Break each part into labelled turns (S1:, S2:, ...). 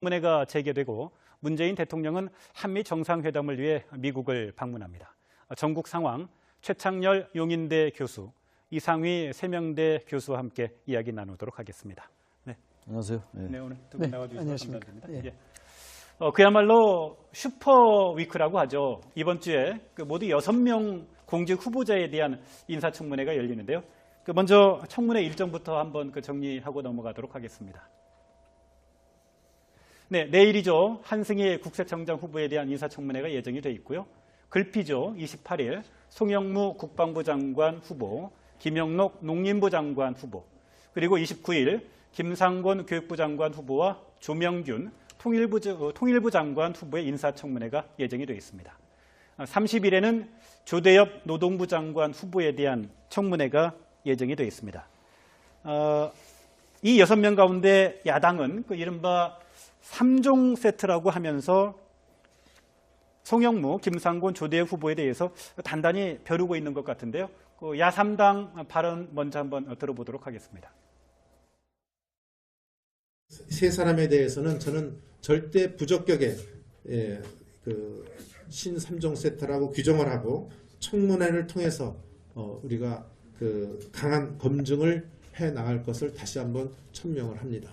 S1: 청문회가 재개되고 문재인 대통령은 한미 정상회담을 위해 미국을 방문합니다. 전국 상황 최창렬 용인대 교수, 이상휘 세명대 교수와 함께 이야기 나누도록 하겠습니다. 네.
S2: 안녕하세요.
S1: 네, 오늘 두 분 나와주셔서 감사드립니다.
S3: 예.
S1: 그야말로 슈퍼위크라고 하죠. 이번 주에 모두 6명 공직 후보자에 대한 인사청문회가 열리는데요. 먼저 청문회 일정부터 한번 정리하고 넘어가도록 하겠습니다. 네, 내일이죠. 한승희 국세청장 후보에 대한 인사청문회가 예정이 돼 있고요. 글피죠. 28일 송영무 국방부 장관 후보, 김영록 농림부 장관 후보, 그리고 29일 김상곤 교육부 장관 후보와 조명균 통일부 장관 후보의 인사청문회가 예정이 되어 있습니다. 30일에는 조대엽 노동부 장관 후보에 대한 청문회가 예정이 되어 있습니다. 이 6명 가운데 야당은 이른바 3종 세트라고 하면서 송영무, 김상곤, 조대엽 후보에 대해서 단단히 벼르고 있는 것 같은데요. 야3당 발언 먼저 한번 들어보도록 하겠습니다.
S4: 세 사람에 대해서는 저는 절대 부적격의 신3종 세트라고 규정을 하고 청문회를 통해서 우리가 강한 검증을 해 나갈 것을 다시 한번 천명을 합니다.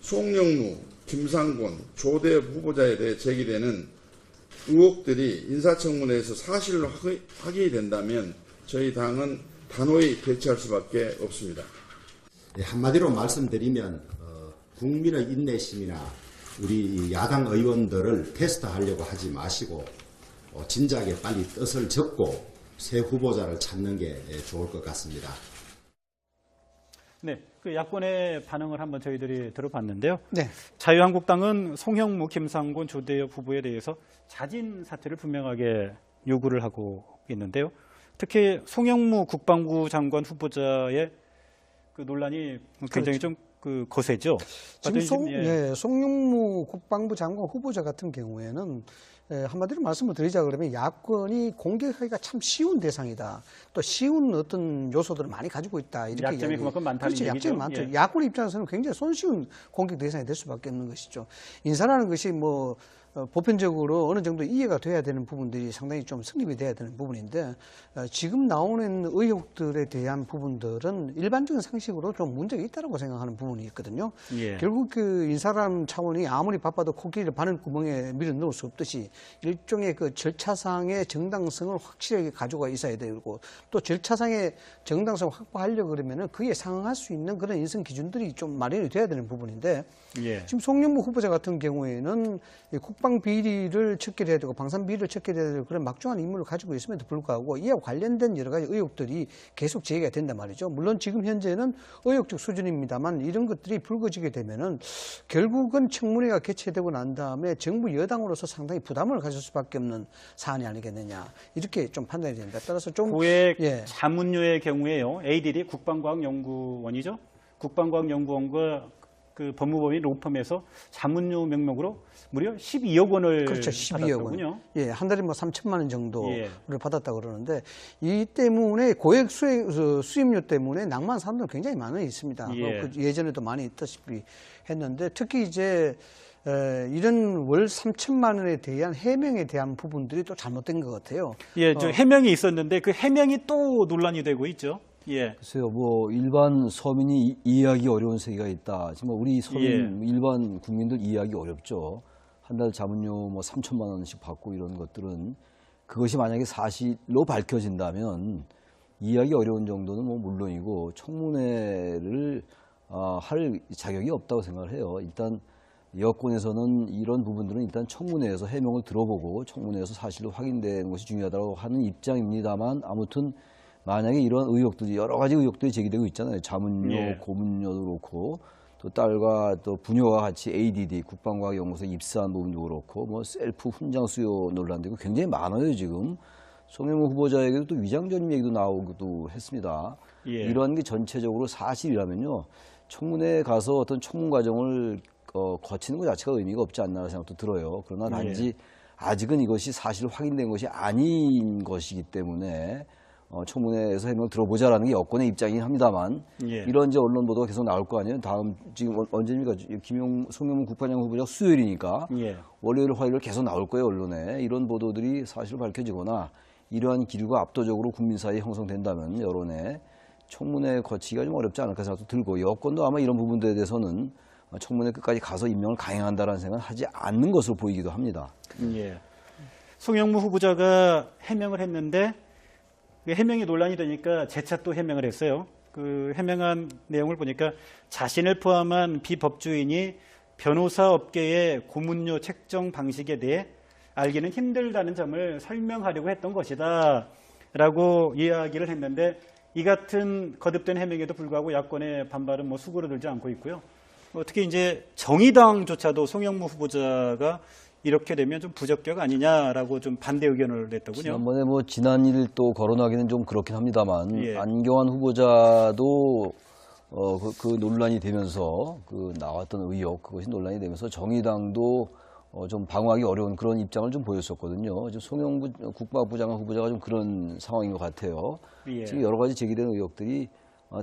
S5: 송영무, 김상곤, 조대엽 후보자에 대해 제기되는 의혹들이 인사청문회에서 사실로 확인이 된다면 저희 당은 단호히 대처할 수밖에 없습니다.
S6: 한마디로 말씀드리면 국민의 인내심이나 우리 야당 의원들을 테스트하려고 하지 마시고 진작에 빨리 뜻을 접고 새 후보자를 찾는 게 좋을 것 같습니다.
S1: 네, 야권의 반응을 한번 저희들이 들어봤는데요.
S3: 네.
S1: 자유한국당은 송영무, 김상곤, 조대엽 후보에 대해서 자진 사퇴를 분명하게 요구를 하고 있는데요. 특히 송영무 국방부 장관 후보자의 논란이 굉장히
S3: 그렇죠.
S1: 좀 거세죠.
S3: 지금 송영무 국방부 장관 후보자 같은 경우에는 한마디로 말씀을 드리자 그러면 야권이 공격하기가 참 쉬운 대상이다. 또 쉬운 어떤 요소들을 많이 가지고 있다. 이렇게
S1: 약점이 그만큼 많다는
S3: 그렇죠.
S1: 얘기죠.
S3: 약점이 많죠.
S1: 예.
S3: 야권 입장에서는 굉장히 손쉬운 공격 대상이 될 수밖에 없는 것이죠. 인사라는 것이 보편적으로 어느 정도 이해가 돼야 되는 부분들이 상당히 좀 성립이 돼야 되는 부분인데 지금 나오는 의혹들에 대한 부분들은 일반적인 상식으로 좀 문제가 있다고 생각하는 부분이 있거든요.
S1: 예.
S3: 결국 인사람 차원이 아무리 바빠도 코끼리를 바늘구멍에 밀어 넣을 수 없듯이 일종의 절차상의 정당성을 확실하게 가지고 있어야 되고 또 절차상의 정당성을 확보하려고 그러면은 그에 상응할 수 있는 그런 인성 기준들이 좀 마련이 돼야 되는 부분인데
S1: 예.
S3: 지금 송영무 후보자 같은 경우에는 국방 비리를 척결해야 되고 방산 비리를 척결해야 되고 그런 막중한 임무를 가지고 있음에도 불구하고 이와 관련된 여러 가지 의혹들이 계속 제기가 된단 말이죠. 물론 지금 현재는 의혹적 수준입니다만 이런 것들이 불거지게 되면은 결국은 청문회가 개최되고 난 다음에 정부 여당으로서 상당히 부담을 가질 수밖에 없는 사안이 아니겠느냐 이렇게 좀 판단이 됩니다. 따라서 좀
S1: 고액 자문료의 경우에요. ADD 국방과학연구원이죠. 국방과학연구원과 법무법인 로펌에서 자문료 명목으로 무려 12억 원을
S3: 그렇죠. 12억 원. 예, 한 달에 3천만 원 정도를 받았다고 그러는데 이 때문에 고액 수임료 때문에 낭만 사람들 굉장히 많이 있습니다. 예전에도 많이 있다시피 했는데 특히 이제 이런 월 3천만 원에 대한 해명에 대한 부분들이 또 잘못된 것 같아요.
S1: 예, 해명이 있었는데 그 해명이 또 논란이 되고 있죠. 예.
S2: 글쎄요, 일반 서민이 이해하기 어려운 세계가 있다. 지금 우리 서민, 일반 국민들 이해하기 어렵죠. 한 달 자문료 3천만 원씩 받고 이런 것들은 그것이 만약에 사실로 밝혀진다면 이해하기 어려운 정도는 물론이고 청문회를 할 자격이 없다고 생각을 해요. 일단 여권에서는 이런 부분들은 일단 청문회에서 해명을 들어보고 청문회에서 사실로 확인되는 것이 중요하다고 하는 입장입니다만 아무튼 만약에 이런 의혹들이 여러 가지 의혹들이 제기되고 있잖아요. 자문료, 고문료도 그렇고 또 딸과 또 부녀와 같이 ADD 국방과학연구소 입사한 부분도 그렇고 셀프 훈장 수요 논란도 굉장히 많아요 지금. 송영무 후보자에게도 또 위장전입 얘기도 나오기도 했습니다. 이런 게 전체적으로 사실이라면요 청문회에 가서 어떤 청문 과정을 거치는 것 자체가 의미가 없지 않나 생각도 들어요. 그러나 단지 아직은 이것이 사실 확인된 것이 아닌 것이기 때문에 청문회에서 해명 들어보자라는 게 여권의 입장이긴 합니다만
S1: 예.
S2: 이런 이제 언론 보도가 계속 나올 거 아니에요. 다음 지금 언제입니까? 송영무 국방장 후보자 수요일이니까
S1: 예.
S2: 월요일, 화요일 계속 나올 거예요 언론에. 이런 보도들이 사실로 밝혀지거나 이러한 기류가 압도적으로 국민 사이에 형성된다면 여론에 청문회 거치기가 좀 어렵지 않을까 생각도 들고 여권도 아마 이런 부분들에 대해서는 청문회 끝까지 가서 임명을 강행한다라는 생각은 하지 않는 것으로 보이기도 합니다.
S1: 예. 송영무 후보자가 해명을 했는데 해명이 논란이 되니까 재차 또 해명을 했어요. 그 해명한 내용을 보니까 자신을 포함한 비법조인이 변호사 업계의 고문료 책정 방식에 대해 알기는 힘들다는 점을 설명하려고 했던 것이다 라고 이야기를 했는데 이 같은 거듭된 해명에도 불구하고 야권의 반발은 뭐 수그러들지 않고 있고요. 특히 이제 정의당조차도 송영무 후보자가 이렇게 되면 좀 부적격 아니냐라고 좀 반대 의견을 냈더군요.
S2: 지난번에 뭐 지난 일 또 거론하기는 좀 그렇긴 합니다만
S1: 예.
S2: 안경환 후보자도 그 논란이 되면서 그 나왔던 의혹 그것이 논란이 되면서 정의당도 좀 방어하기 어려운 그런 입장을 좀 보였었거든요. 지금 송영무 국방부 장관 후보자가 좀 그런 상황인 것 같아요.
S1: 예.
S2: 지금 여러 가지 제기되는 의혹들이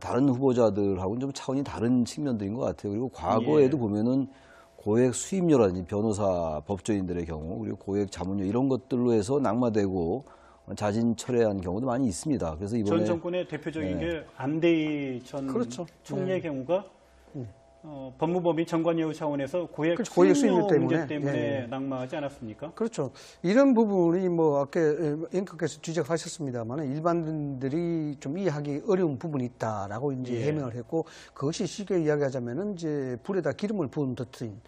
S2: 다른 후보자들하고는 좀 차원이 다른 측면들인 것 같아요. 그리고 과거에도
S1: 예.
S2: 보면은 고액 수임료라든지 변호사, 법조인들의 경우 그리고 고액 자문료 이런 것들로 해서 낙마되고 자진 철회한 경우도 많이 있습니다. 그래서 이번에
S1: 전 정권의 대표적인
S2: 네.
S1: 게 안대희 전
S3: 그렇죠.
S1: 총리의 경우가 법무법인 정관예우 차원에서 고액
S3: 그렇죠. 고액 수임료
S1: 수임료 문제
S3: 때문에.
S1: 때문에
S3: 예.
S1: 낙마하지 않았습니까?
S3: 그렇죠. 이런 부분이 뭐 아까 앵커께서 지적하셨습니다만 일반인들이 좀 이해하기 어려운 부분이 있다라고 이제
S1: 예.
S3: 해명을 했고 그것이 쉽게 이야기하자면은 이제 불에다 기름을 부은 듯한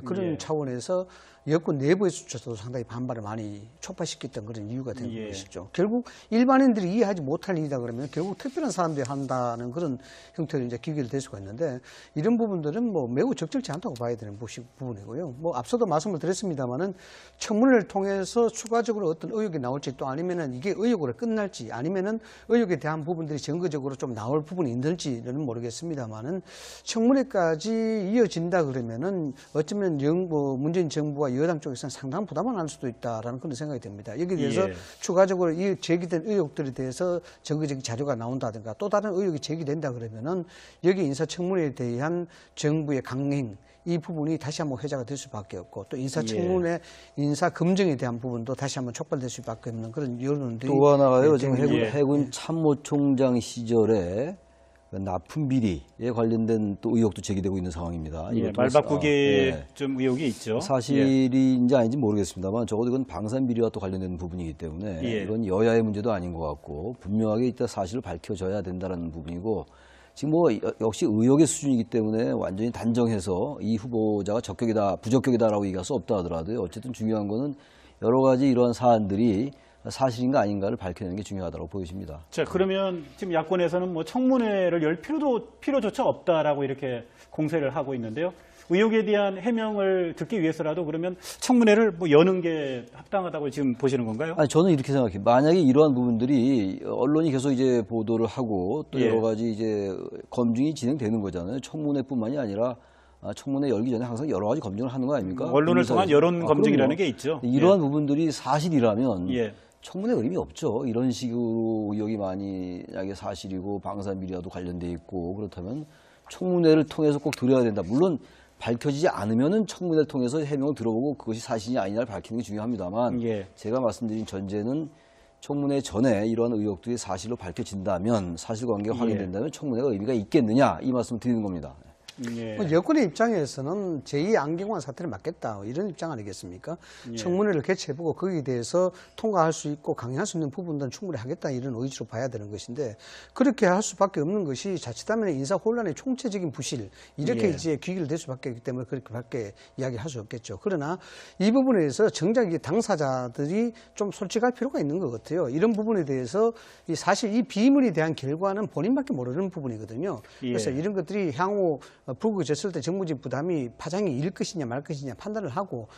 S3: 그런
S1: 예.
S3: 차원에서 여권 내부에서조차도 상당히 반발을 많이 촉발시켰던 그런 이유가 되는
S1: 예.
S3: 것이죠. 결국 일반인들이 이해하지 못할 일이다 그러면 결국 특별한 사람들이 한다는 그런 형태로 이제 귀결될 수가 있는데 이런 부분들은 뭐 매우 적절치 않다고 봐야 되는 부분이고요. 뭐 앞서도 말씀을 드렸습니다만은 청문회를 통해서 추가적으로 어떤 의혹이 나올지 또 아니면은 이게 의혹으로 끝날지 아니면은 의혹에 대한 부분들이 증거적으로 좀 나올 부분이 있는지는 모르겠습니다만은 청문회까지 이어진다 그러면은 어쩌면 문재인 정부와 여당 쪽에서는 상당한 부담을 할 수도 있다라는 그런 생각이 듭니다. 여기에 대해서
S1: 예.
S3: 추가적으로 이 제기된 의혹들에 대해서 증거적인 자료가 나온다든가 또 다른 의혹이 제기된다 그러면은 여기 인사청문회에 대한 정부의 강행 이 부분이 다시 한번 회자가 될 수밖에 없고 또 인사청문회 인사검증에 대한 부분도 다시 한번 촉발될 수밖에 없는 그런 여론들이
S2: 또 하나가요. 지금
S1: 예.
S2: 해군 참모총장 시절에 납품 비리에 관련된 또 의혹도 제기되고 있는 상황입니다.
S1: 예,
S2: 이것도
S1: 말 바꾸기
S2: 예.
S1: 좀 의혹이 있죠. 예.
S2: 사실인지 아닌지 모르겠습니다만 적어도 이건 방산 비리와 또 관련된 부분이기 때문에
S1: 예.
S2: 이건 여야의 문제도 아닌 것 같고 분명하게 이따 사실을 밝혀져야 된다는 부분이고 지금 뭐 역시 의혹의 수준이기 때문에 완전히 단정해서 이 후보자가 적격이다, 부적격이다라고 얘기할 수 없다 하더라도요. 어쨌든 중요한 거는 여러 가지 이러한 사안들이 사실인가 아닌가를 밝혀내는 게 중요하다고 보여집니다.
S1: 자, 그러면 지금 야권에서는 뭐 청문회를 열 필요조차 없다라고 이렇게 공세를 하고 있는데요. 의혹에 대한 해명을 듣기 위해서라도 그러면 청문회를 뭐 여는 게 합당하다고 지금 보시는 건가요?
S2: 아니, 저는 이렇게 생각해요. 만약에 이러한 부분들이 언론이 계속 이제 보도를 하고 또
S1: 예.
S2: 여러 가지 이제 검증이 진행되는 거잖아요. 청문회뿐만이 아니라 청문회 열기 전에 항상 여러 가지 검증을 하는 거 아닙니까?
S1: 언론을 통한 여론 검증이라는
S2: 그럼요.
S1: 게 있죠.
S2: 이러한 부분들이 사실이라면
S1: 예.
S2: 청문회 의미 없죠. 이런 식으로 의혹이 만약에 사실이고 방산 비리와도 관련돼 있고 그렇다면 청문회를 통해서 꼭 들어야 된다. 물론 밝혀지지 않으면은 청문회를 통해서 해명을 들어보고 그것이 사실이냐 아니냐를 밝히는 게 중요합니다만
S1: 예.
S2: 제가 말씀드린 전제는 청문회 전에 이러한 의혹들이 사실로 밝혀진다면 사실관계가 확인된다면 청문회가 의미가 있겠느냐 이 말씀을 드리는 겁니다.
S1: 예.
S3: 여권의 입장에서는 제2 안경환 사태를 막겠다 이런 입장 아니겠습니까?
S1: 예.
S3: 청문회를 개최해보고 거기에 대해서 통과할 수 있고 강행할 수 있는 부분들은 충분히 하겠다 이런 의지로 봐야 되는 것인데 그렇게 할 수밖에 없는 것이 자칫하면 인사 혼란의 총체적인 부실 이렇게
S1: 예.
S3: 이제 귀결될 수밖에 없기 때문에 그렇게밖에 이야기할 수 없겠죠. 그러나 이 부분에 대해서 정작 이 당사자들이 좀 솔직할 필요가 있는 것 같아요. 이런 부분에 대해서 사실 이 비밀에 대한 결과는 본인밖에 모르는 부분이거든요.
S1: 예.
S3: 그래서 이런 것들이 향후 불구졌을 때 정부적 부담이 파장이 일 것이냐 말 것이냐 판단을 하고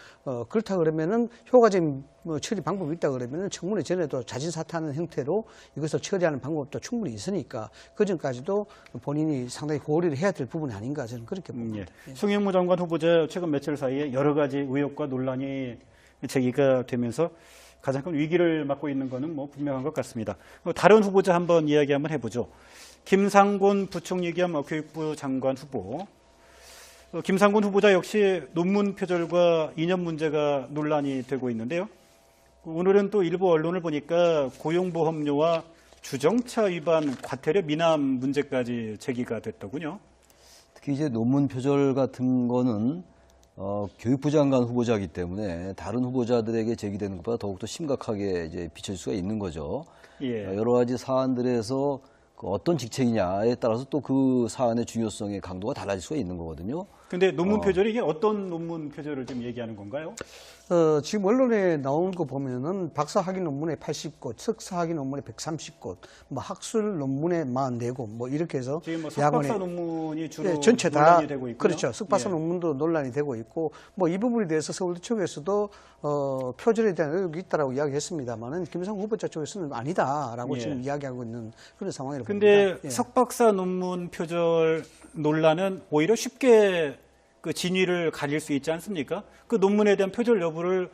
S3: 그렇다 그러면은 효과적인 처리 방법이 있다 그러면은 청문회 전에도 자진 사퇴하는 형태로 이것을 처리하는 방법도 충분히 있으니까 그 전까지도 본인이 상당히 고려를 해야 될 부분이 아닌가 저는 그렇게 봅니다.
S1: 예. 송영무 장관 후보자 최근 며칠 사이에 여러 가지 의혹과 논란이 제기가 되면서 가장 큰 위기를 맞고 있는 것은 뭐 분명한 것 같습니다. 다른 후보자 한번 이야기 한번 해보죠. 김상곤 부총리 겸 교육부 장관 후보. 김상곤 후보자 역시 논문 표절과 이념 문제가 논란이 되고 있는데요. 오늘은 또 일부 언론을 보니까 고용보험료와 주정차 위반 과태료 미납 문제까지 제기가 됐더군요.
S2: 특히 이제 논문 표절 같은 거는 교육부 장관 후보자이기 때문에 다른 후보자들에게 제기되는 것보다 더욱더 심각하게 이제 비춰질 수가 있는 거죠.
S1: 예.
S2: 여러 가지 사안들에서 그 어떤 직책이냐에 따라서 또 그 사안의 중요성의 강도가 달라질 수가 있는 거거든요.
S1: 근데 논문 표절이 이게 어떤 논문 표절을 좀 얘기하는 건가요?
S3: 지금 언론에 나온 거 보면은 박사 학위 논문에 80곳, 석사 학위 논문에 130곳, 뭐 학술 논문에 44곳, 뭐 이렇게 해서
S1: 지금 뭐 석박사
S3: 야간에
S1: 논문이 주로
S3: 예, 전체 다
S1: 논란이 되고 있고요.
S3: 그렇죠. 석박사
S1: 예.
S3: 논문도 논란이 되고 있고 뭐 이 부분에 대해서 서울대 쪽에서도 표절에 대한 의혹이 있다라고 이야기했습니다만은 김상곤 후보자 쪽에서는 아니다라고
S1: 예.
S3: 지금 이야기하고 있는 그런 상황이라고
S1: 근데
S3: 봅니다. 예.
S1: 석박사 논문 표절 논란은 오히려 쉽게 그 진위를 가릴 수 있지 않습니까? 그 논문에 대한 표절 여부를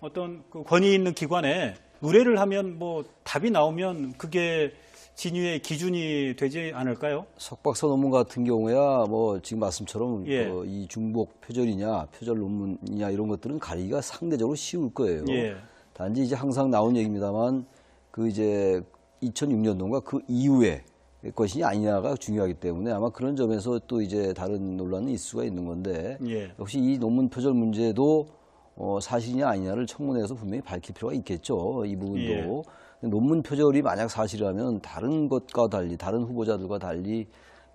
S1: 어떤 그 권위 있는 기관에 의뢰를 하면 뭐 답이 나오면 그게 진위의 기준이 되지 않을까요?
S2: 석박사 논문 같은 경우야 뭐 지금 말씀처럼
S1: 예.
S2: 이 중복 표절이냐 표절 논문이냐 이런 것들은 가리기가 상대적으로 쉬울 거예요.
S1: 예.
S2: 단지 이제 항상 나온 얘기입니다만 그 이제 2006년도인가 그 이후에 것이 아니냐가 중요하기 때문에 아마 그런 점에서 또 이제 다른 논란이 있을 수가 있는 건데
S1: 예.
S2: 역시 이 논문 표절 문제도 사실이냐 아니냐를 청문회에서 분명히 밝힐 필요가 있겠죠. 이 부분도.
S1: 예.
S2: 논문 표절이 만약 사실이라면 다른 것과 달리 다른 후보자들과 달리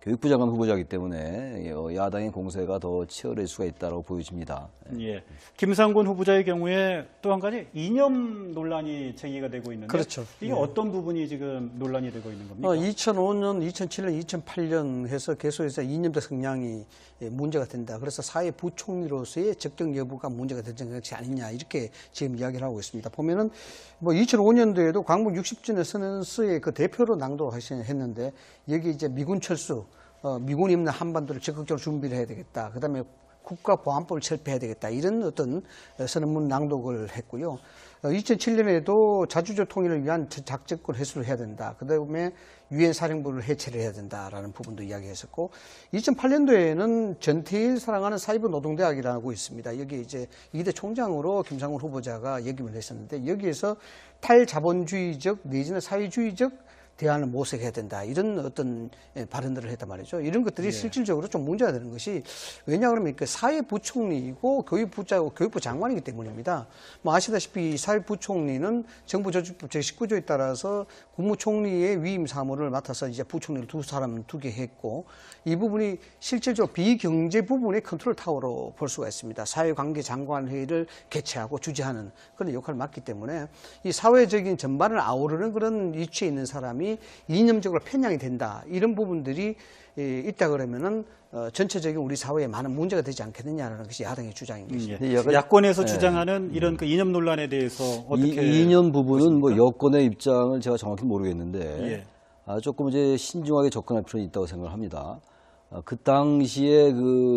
S2: 교육부 장관 후보자이기 때문에 야당의 공세가 더 치열할 수가 있다고 보여집니다.
S1: 예. 김상곤 후보자의 경우에 또 한 가지 이념 논란이 제기가 되고 있는데
S3: 그렇죠.
S1: 이게
S3: 예.
S1: 어떤 부분이 지금 논란이 되고 있는 겁니까?
S3: 2005년, 2007년, 2008년 해서 계속해서 이념적 성향이 문제가 된다. 그래서 사회 부총리로서의 적격 여부가 문제가 되는 것이 아니냐 이렇게 지금 이야기를 하고 있습니다. 보면은 뭐 2005년도에도 광복 60주년 선언서의 그 대표로 낭독했는데 여기 이제 미군 철수, 미군이 없는 한반도를 적극적으로 준비를 해야 되겠다. 그다음에 국가보안법을 철폐해야 되겠다. 이런 어떤 선언문 낭독을 했고요. 2007년에도 자주적 통일을 위한 작전권 회수를 해야 된다. 그다음에 유엔 사령부를 해체를 해야 된다라는 부분도 이야기했었고, 2008년도에는 전태일 사랑하는 사이버 노동대학이라고 있습니다. 여기 이제 2대 총장으로 김상곤 후보자가 역임을 했었는데 여기에서 탈자본주의적 내지는 사회주의적 대안을 모색해야 된다. 이런 어떤 발언들을 했단 말이죠. 이런 것들이 실질적으로 좀 문제가 되는 것이 왜냐 그러면 그 사회부총리이고 교육부 장관이기 때문입니다. 뭐 아시다시피 사회부총리는 정부조직법 제19조에 따라서 국무총리의 위임 사무를 맡아서 이제 부총리를 두 개 했고 이 부분이 실질적으로 비경제 부분의 컨트롤 타워로 볼 수가 있습니다. 사회관계 장관회의를 개최하고 주재하는 그런 역할을 맡기 때문에 이 사회적인 전반을 아우르는 그런 위치에 있는 사람이 이념적으로 편향이 된다. 이런 부분들이 있다 그러면은 전체적인 우리 사회에 많은 문제가 되지 않겠느냐라는 것이 야당의 주장인 것입니다.
S1: 예. 야권에서 주장하는 이런 그 이념 논란에 대해서 어떻게
S2: 이 이념 부분은 뭐 여권의 입장을 제가 정확히 모르겠는데
S1: 예.
S2: 조금 이제 신중하게 접근할 필요는 있다고 생각을 합니다. 그 당시에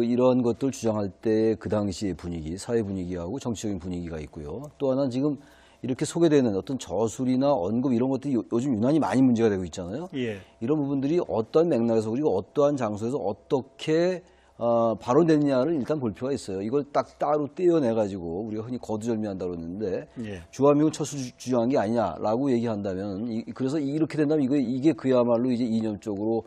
S2: 이런 것들 주장할 때 그 당시의 분위기, 사회 분위기하고 정치적인 분위기가 있고요. 또 하나는 지금 이렇게 소개되는 어떤 저술이나 언급 이런 것들이 요즘 유난히 많이 문제가 되고 있잖아요.
S1: 예.
S2: 이런 부분들이 어떠한 맥락에서 그리고 어떠한 장소에서 어떻게 발언됐냐를 일단 볼 필요가 있어요. 이걸 딱 따로 떼어내가지고 우리가 흔히 거두절미한다고 그러는데
S1: 예.
S2: 주한미군 철수 주장한 게 아니냐라고 얘기한다면 그래서 이렇게 된다면 이게 그야말로 이제 이념적으로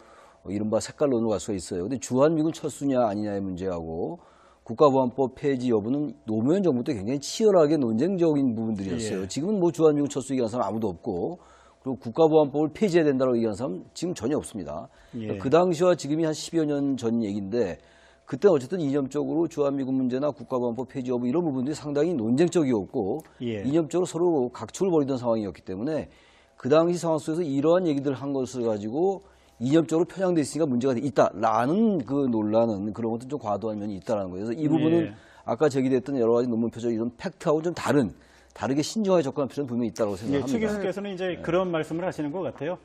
S2: 이른바 색깔론으로 갈 수가 있어요. 근데 주한미군 철수냐 아니냐의 문제하고 국가보안법 폐지 여부는 노무현 정부 때 굉장히 치열하게 논쟁적인 부분들이었어요.
S1: 예.
S2: 지금은 뭐 주한미군 철수 얘기하는 사람 아무도 없고 그리고 국가보안법을 폐지해야 된다고 얘기하는 사람 지금 전혀 없습니다.
S1: 예.
S2: 그 당시와 지금이 한 10여 년 전 얘기인데 그때 어쨌든 이념적으로 주한미군 문제나 국가보안법 폐지 여부 이런 부분들이 상당히 논쟁적이었고
S1: 예.
S2: 이념적으로 서로 각축을 벌이던 상황이었기 때문에 그 당시 상황 속에서 이러한 얘기들을 한 것을 가지고 이념적으로 편향돼 있으니까 문제가 있다라는 그 논란은 그런 것도 좀 과도한 면이 있다라는 거예요. 그래서 이 부분은
S1: 예.
S2: 아까 제기됐던 여러 가지 논문 표절 이런 팩트하고 좀 다르게 신중하게 접근할 필요는 분명히 있다고
S1: 예,
S2: 생각합니다.
S1: 최 교수께서는 이제 그런 말씀을 하시는 것 같아요.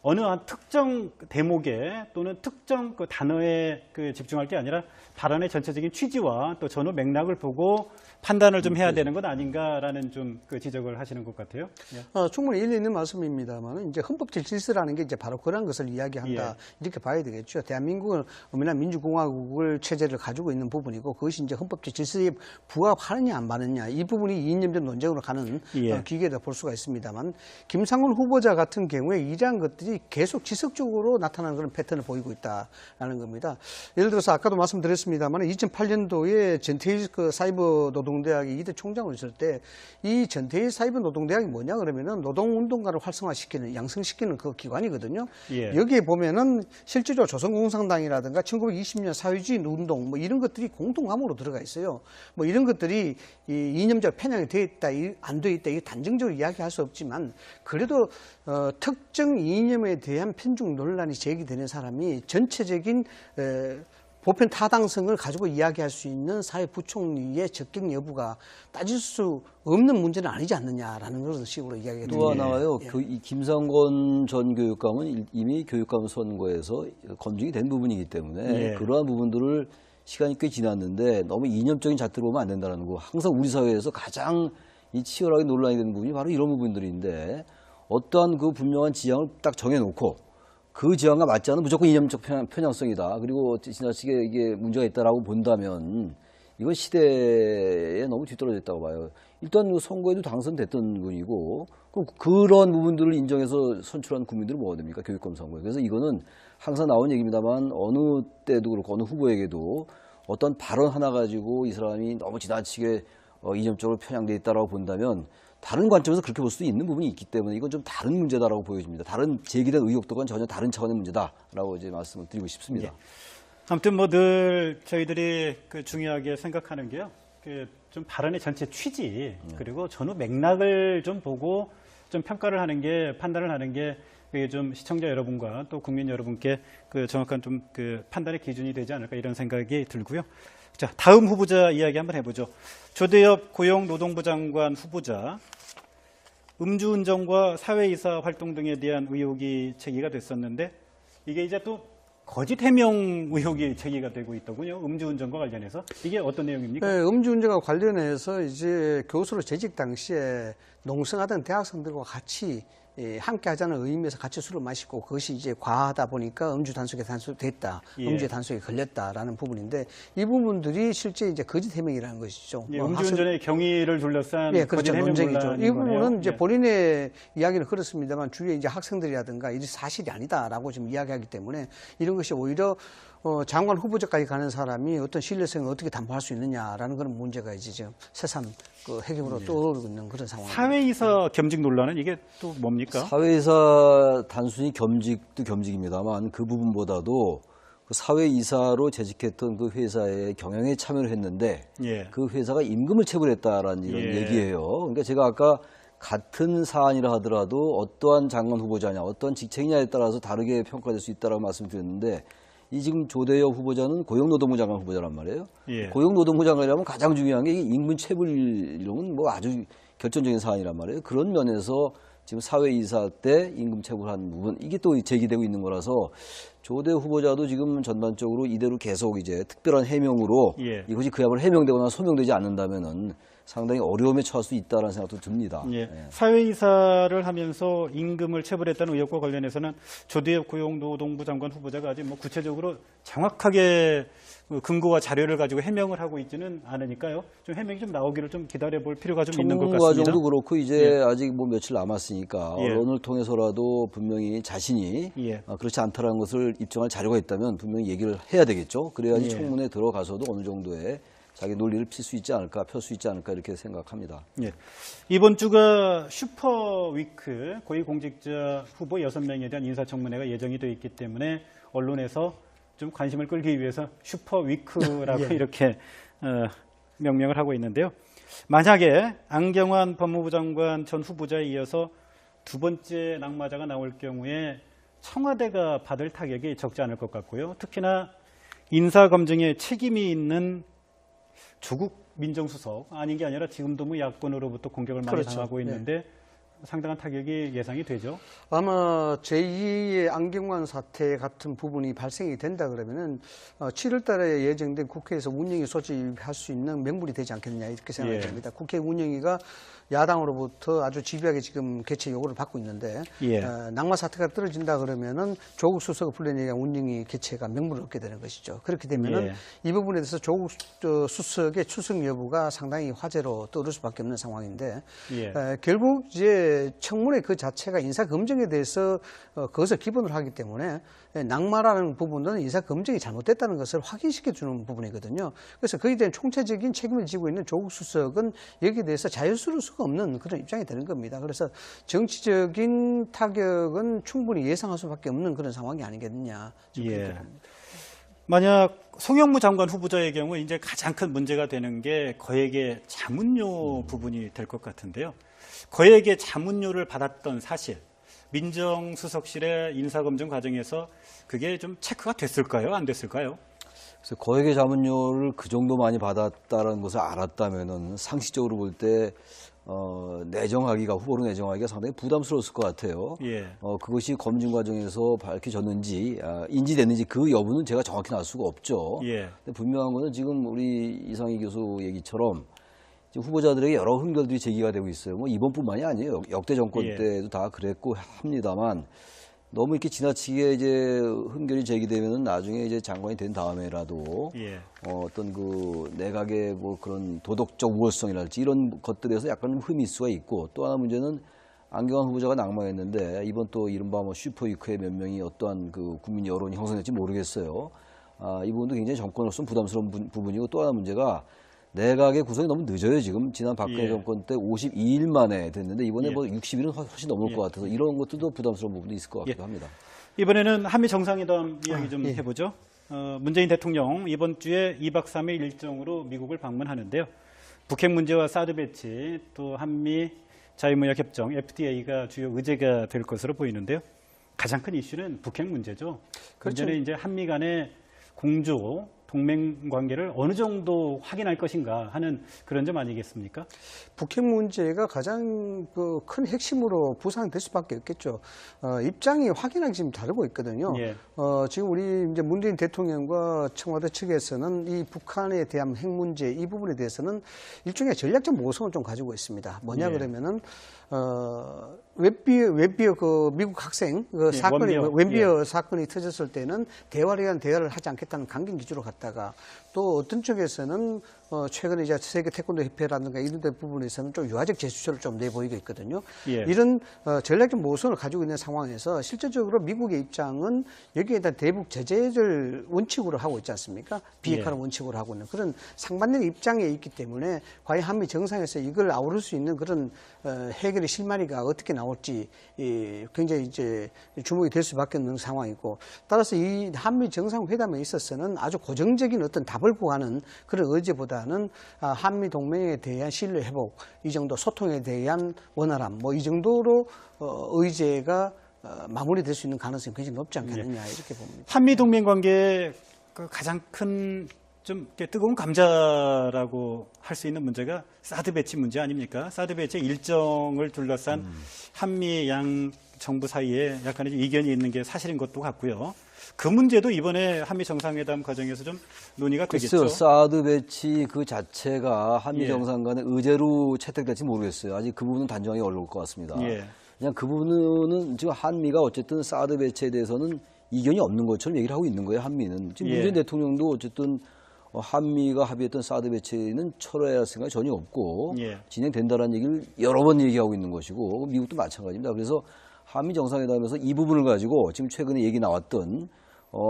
S1: 어느 한 특정 대목에 또는 특정 그 단어에 그 집중할 게 아니라 발언의 전체적인 취지와 또 전후 맥락을 보고 판단을 좀 해야 되는 것 아닌가라는 좀 그 지적을 하시는 것 같아요. 예.
S3: 충분히 일리 있는 말씀입니다만 이제 헌법적 질서라는 게 이제 바로 그런 것을 이야기한다 이렇게 봐야 되겠죠. 대한민국은 엄연한 민주공화국을 체제를 가지고 있는 부분이고 그것이 이제 헌법적 질서에 부합하느냐 안 하느냐 이 부분이 이념적 논쟁으로 가는 기계다 볼 수가 있습니다만 김상곤 후보자 같은 경우에 이러한 것들이 계속 지속적으로 나타나는 그런 패턴을 보이고 있다라는 겁니다. 예를 들어서 아까도 말씀드렸습니다만 2008년도에 전태일 그 사이버 노동대학이 이대 총장으로 있을 때 이 전태일 사이버 노동대학이 뭐냐 그러면은 노동운동가를 활성화시키는 양성시키는 그 기관이거든요. 여기에 보면은 실제로 조선공산당이라든가 1920년 사회주의 운동 뭐 이런 것들이 공통감으로 들어가 있어요. 뭐 이런 것들이 이 이념적 편향이 되어 있다, 안 되어 있다, 이 단정적으로 이야기할 수 없지만 그래도 특정 이념에 대한 편중 논란이 제기되는 사람이 전체적인 보편 타당성을 가지고 이야기할 수 있는 사회부총리의 적격 여부가 따질 수 없는 문제는 아니지 않느냐라는 그런 식으로 이야기가 됩니다.
S2: 또 하나요. 이 김상곤 전 교육감은 이미 교육감 선거에서 검증이 된 부분이기 때문에 그러한 부분들을 시간이 꽤 지났는데 너무 이념적인 잣대로 보면 안 된다는 거. 항상 우리 사회에서 가장 이 치열하게 논란이 되는 부분이 바로 이런 부분들인데 어떠한 그 분명한 지향을 딱 정해놓고 그 지향과 맞지 않은 무조건 이념적 편향성이다. 그리고 지나치게 이게 문제가 있다라고 본다면 이건 시대에 너무 뒤떨어져 있다고 봐요. 일단 선거에도 당선됐던 분이고 그럼 그런 부분들을 인정해서 선출한 국민들은 뭐가 됩니까? 교육감 선거에. 그래서 이거는 항상 나온 얘기입니다만 어느 때도 그렇고 어느 후보에게도 어떤 발언 하나 가지고 이 사람이 너무 지나치게 이념적으로 편향되어 있다라고 본다면 다른 관점에서 그렇게 볼 수도 있는 부분이 있기 때문에 이건 좀 다른 문제다라고 보여집니다. 다른 제기된 의혹도와는 전혀 다른 차원의 문제다라고 이제 말씀을 드리고 싶습니다.
S1: 아무튼 뭐 늘 저희들이 그 중요하게 생각하는 게요. 그 좀 발언의 전체 취지 그리고 전후 맥락을 좀 보고 좀 평가를 하는 게 판단을 하는 게 그게 좀 시청자 여러분과 또 국민 여러분께 그 정확한 좀 그 판단의 기준이 되지 않을까 이런 생각이 들고요. 자, 다음 후보자 이야기 한번 해보죠. 조대엽 고용노동부 장관 후보자, 음주운전과 사회이사 활동 등에 대한 의혹이 제기가 됐었는데 이게 이제 또 거짓 해명 의혹이 제기가 되고 있더군요. 음주운전과 관련해서. 이게 어떤 내용입니까?
S3: 네, 음주운전과 관련해서 이제 교수로 재직 당시에 농성하던 대학생들과 같이 함께 하자는 의미에서 같이 술을 마시고 그것이 이제 과하다 보니까 음주 단속에 단속됐다, 음주 단속에 걸렸다라는 부분인데 이 부분들이 실제 이제 거짓 해명이라는 것이죠.
S1: 음주운전의 경위를 둘러싼
S3: 그렇죠.
S1: 거짓 해명
S3: 논쟁이죠.
S1: 논란인
S3: 이 부분은
S1: 거네요.
S3: 이제 본인의 이야기는 그렇습니다만 주위에 이제 학생들이라든가 이게 사실이 아니다라고 지금 이야기하기 때문에 이런 것이 오히려 장관 후보자까지 가는 사람이 어떤 신뢰성을 어떻게 담보할 수 있느냐라는 그런 문제가 이제 지금 새삼 그 핵심으로 떠오르고 있는 그런 상황입니다.
S1: 사회이사 겸직 논란은 이게 또 뭡니까?
S2: 사회이사 단순히 겸직도 겸직입니다만 그 부분보다도 그 사회이사로 재직했던 그 회사의 경영에 참여를 했는데 그 회사가 임금을 체불했다라는 이런 얘기예요. 그러니까 제가 아까 같은 사안이라 하더라도 어떠한 장관 후보자냐, 어떠한 직책이냐에 따라서 다르게 평가될 수 있다라고 말씀드렸는데 이 지금 조대엽 후보자는 고용노동부 장관 후보자란 말이에요. 고용노동부 장관이라면 가장 중요한 게 임금 체불은 뭐 아주 결정적인 사안이란 말이에요. 그런 면에서 지금 사회이사 때 임금 체불한 부분 이게 또 제기되고 있는 거라서 조대엽 후보자도 지금 전반적으로 이대로 계속 이제 특별한 해명으로 이것이 그야말로 해명되거나 소명되지 않는다면은 상당히 어려움에 처할 수 있다는 생각도 듭니다.
S1: 사회이사를 하면서 임금을 체불했다는 의혹과 관련해서는 조대엽 고용노동부 장관 후보자가 아직 뭐 구체적으로 정확하게 근거와 자료를 가지고 해명을 하고 있지는 않으니까요. 좀 해명이 좀 나오기를 좀 기다려볼 필요가 좀 있는 것 같습니다.
S2: 과정도 그렇고 이제 아직 뭐 며칠 남았으니까 언론을 통해서라도 분명히 자신이 그렇지 않다라는 것을 입증할 자료가 있다면 분명히 얘기를 해야 되겠죠. 그래야지 청문회에 들어가서도 어느 정도의 자기 논리를 펼 수 있지 않을까 이렇게 생각합니다.
S1: 이번 주가 슈퍼위크 고위공직자 후보 6명에 대한 인사청문회가 예정이 되어 있기 때문에 언론에서 좀 관심을 끌기 위해서 슈퍼위크라고 이렇게 명명을 하고 있는데요. 만약에 안경환 법무부 장관 전 후보자에 이어서 두 번째 낙마자가 나올 경우에 청와대가 받을 타격이 적지 않을 것 같고요. 특히나 인사검증에 책임이 있는 조국 민정수석 아닌 게 아니라 지금도 뭐 야권으로부터 공격을 많이 당하고 있는데 상당한 타격이 예상이 되죠.
S3: 아마 제2의 안경환 사태 같은 부분이 발생이 된다 그러면은 7월 달에 예정된 국회에서 운영위 소집할 수 있는 명분이 되지 않겠느냐 이렇게 생각이 됩니다. 국회 운영위가 야당으로부터 아주 집요하게 지금 개최 요구를 받고 있는데 낙마 사태가 떨어진다 그러면은 조국 수석을 불러내야 운영위 개최가 명분을 얻게 되는 것이죠. 그렇게 되면은 이 부분에 대해서 조국 수석의 출석 여부가 상당히 화제로 떠오를 수밖에 없는 상황인데 결국 이제 청문회 그 자체가 인사 검증에 대해서 그것을 기본으로 하기 때문에 낙마라는 부분은 인사 검증이 잘못됐다는 것을 확인시켜 주는 부분이거든요. 그래서 거기에 대한 총체적인 책임을 지고 있는 조국 수석은 여기에 대해서 자유스러울 수가 없는 그런 입장이 되는 겁니다. 그래서 정치적인 타격은 충분히 예상할 수밖에 없는 그런 상황이 아니겠느냐.
S1: 만약 송영무 장관 후보자의 경우 이제 가장 큰 문제가 되는 게 거액의 자문료 부분이 될 것 같은데요. 거액의 자문료를 받았던 사실, 민정수석실의 인사검증 과정에서 그게 좀 체크가 됐을까요? 안 됐을까요?
S2: 그래서 거액의 자문료를 그 정도 많이 받았다는 것을 알았다면은 상식적으로 볼 때 내정하기가 후보로 내정하기가 상당히 부담스러웠을 것 같아요. 그것이 검증 과정에서 밝혀졌는지 인지됐는지 그 여부는 제가 정확히 알 수가 없죠. 근데 분명한 것은 지금 우리 이상희 교수 얘기처럼 지금 후보자들에게 여러 흠결들이 제기가 되고 있어요. 뭐 이번뿐만이 아니에요. 역대 정권 때도 다 그랬고 합니다만 너무 이렇게 지나치게 이제 흠결이 제기되면은 나중에 이제 장관이 된 다음에라도 어떤 그 내각의 뭐 그런 도덕적 우월성이랄지 이런 것들에서 약간 흠이 있을 수가 있고 또 하나 문제는 안경환 후보자가 낙마했는데 이번 또 이른바 뭐 슈퍼위크의 몇 명이 어떠한 그 국민 여론이 형성될지 모르겠어요. 이 부분도 굉장히 정권으로서는 부담스러운 부분이고 또 하나 문제가 내각의 구성이 너무 늦어요. 지금 지난 박근혜 정권 때 52일 만에 됐는데 이번에 뭐 60일은 훨씬 넘을 것 같아서 이런 것들도 부담스러운 부분도 있을 것 같기도 합니다.
S1: 이번에는 한미 정상회담 이야기 좀 해보죠. 문재인 대통령 이번 주에 2박 3일 일정으로 미국을 방문하는데요. 북핵 문제와 사드 배치 또 한미 자유무역 협정 FTA가 주요 의제가 될 것으로 보이는데요. 가장 큰 이슈는 북핵 문제죠. 문제는 이제 한미 간의 공조 동맹 관계를 어느 정도 확인할 것인가 하는 그런 점 아니겠습니까?
S3: 북핵 문제가 가장 그 큰 핵심으로 부상될 수밖에 없겠죠. 입장이 확연하게 지금 다르고 있거든요. 지금 우리 이제 문재인 대통령과 청와대 측에서는 이 북한에 대한 핵 문제 이 부분에 대해서는 일종의 전략적 모성을 좀 가지고 있습니다. 뭐냐 그러면은 웹비어 그 미국 학생 그 사건이 웹비어 사건이 터졌을 때는 대화를 위한 대화를 하지 않겠다는 강경 기조로 갔다가 또 어떤 쪽에서는 최근에 이제 세계 태권도 협회라든가 이런 데 부분에서는 좀 유화적 제스처를 좀 내보이고 있거든요. 이런 전략적 모선을 가지고 있는 상황에서 실질적으로 미국의 입장은 여기에 대한 대북 제재를 원칙으로 하고 있지 않습니까? 비핵화를 원칙으로 하고 있는 그런 상반된 입장에 있기 때문에 과연 한미 정상에서 이걸 아우를 수 있는 그런 해결의 실마리가 어떻게 나올지 굉장히 이제 주목이 될 수밖에 없는 상황이고 따라서 이 한미 정상회담에 있어서는 아주 고정적인 어떤 답을 구하는 그런 의제보다는 한미 동맹에 대한 신뢰 회복 이 정도 소통에 대한 원활함 뭐 이 정도로 의제가 마무리될 수 있는 가능성이 굉장히 높지 않겠느냐 이렇게 봅니다.
S1: 한미 동맹 관계의 그 가장 큰 좀 뜨거운 감자라고 할 수 있는 문제가 사드 배치 문제 아닙니까? 사드 배치 일정을 둘러싼 한미 양 정부 사이에 약간의 이견이 있는 게 사실인 것도 같고요. 그 문제도 이번에 한미 정상회담 과정에서 좀 논의가 되겠죠.
S2: 글쎄요, 사드 배치 그 자체가 한미 정상 간의 의제로 채택될지 모르겠어요. 아직 그 부분은 단정하기 어려울 것 같습니다. 그냥 그 부분은 지금 한미가 어쨌든 사드 배치에 대해서는 이견이 없는 것처럼 얘기를 하고 있는 거예요. 한미는 지금 문재인 대통령도 어쨌든 한미가 합의했던 사드 배치는 철회할 생각이 전혀 없고 진행된다라는 얘기를 여러 번 얘기하고 있는 것이고 미국도 마찬가지입니다. 그래서 한미 정상회담에서 이 부분을 가지고 지금 최근에 얘기 나왔던